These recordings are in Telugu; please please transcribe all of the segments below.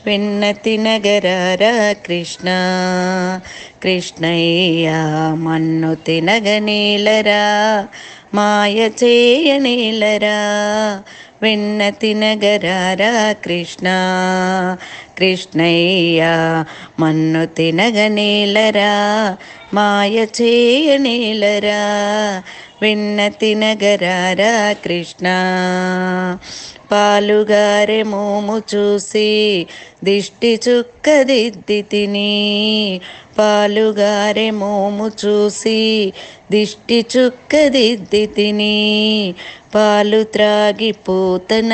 వెన్న తినగరారా కృష్ణ కృష్ణయ్య మన్ను తినగనేలరా మాయ చేయనేలరా వెన్న తినగరారా కృష్ణ కృష్ణయ్య మన్ను తినగనేలరా మాయ చేయనేలరా వెన్న తినగరారా కృష్ణ పాలుగారె మోము చూసి దిష్టి చుక్కదిద్ది తిని పాలుగారె మోము చూసి దిష్టి చుక్కదిద్ది తిని పాలు త్రాగి పూతన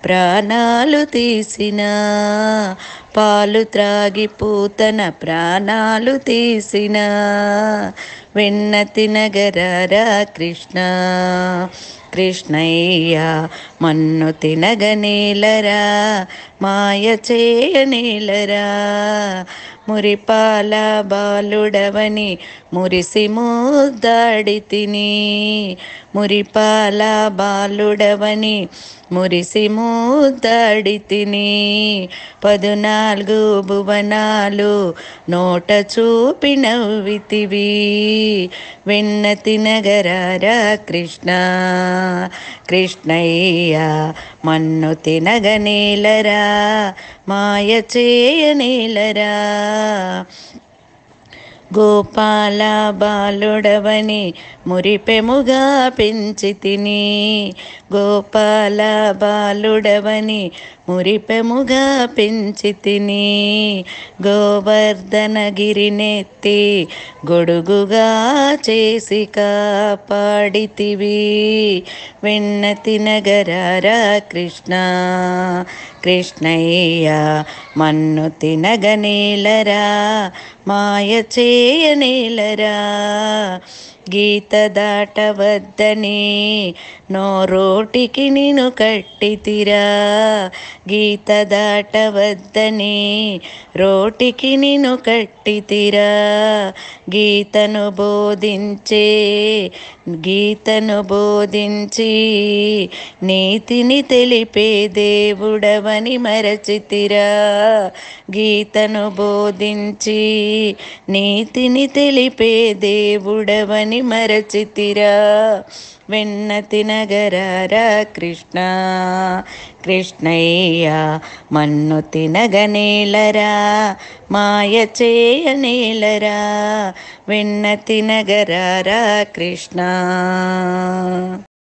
ప్రాణాలు తీసిన పాలు త్రాగి పూతన ప్రాణాలు తీసిన వెన్న తినగరారా కృష్ణ కృష్ణయ్య మన్ను తినగనేలరా మాయ చేయనేలరా మురిపాల బాలుడవని మురిసి ముద్దాడి తిని మురిపాల బాలుడవని మురిసి ముద్దాడి తిని 14 భువనాలు నోట చూపి నవ్వితివి వెన్న తినగరారా కృష్ణ కృష్ణయ్య మన్ను తినగనేలరా మాయ చేయనేలరా గోపాల బాలుడవని మురిపెముగా పెంచి తిని గోపాల బాలుడవని మురిపెముగా పెంచి తిని గోవర్ధనగిరినెత్తి గొడుగుగా చేసి కాపాడితివి వెన్న తినగరారా కృష్ణ కృష్ణయ్య మన్ను తినగనేలరా మాయ చేయనేలరా గీత దాటవద్దని నోరోటికి నిన్ను కట్టితిరా గీత దాటవద్దని రోటికి నిన్ను కట్టితిరా గీతను బోధించి నీతిని తెలిపే దేవుడవని మరచితిరా గీతను బోధించి నీతిని తెలిపే దేవుడవని మరచితిరా వెన్న తినగరారా కృష్ణ కృష్ణయ్య మన్ను తినగనేలరా మాయ చేయనేలరా వెన్న తినగరారా కృష్ణ.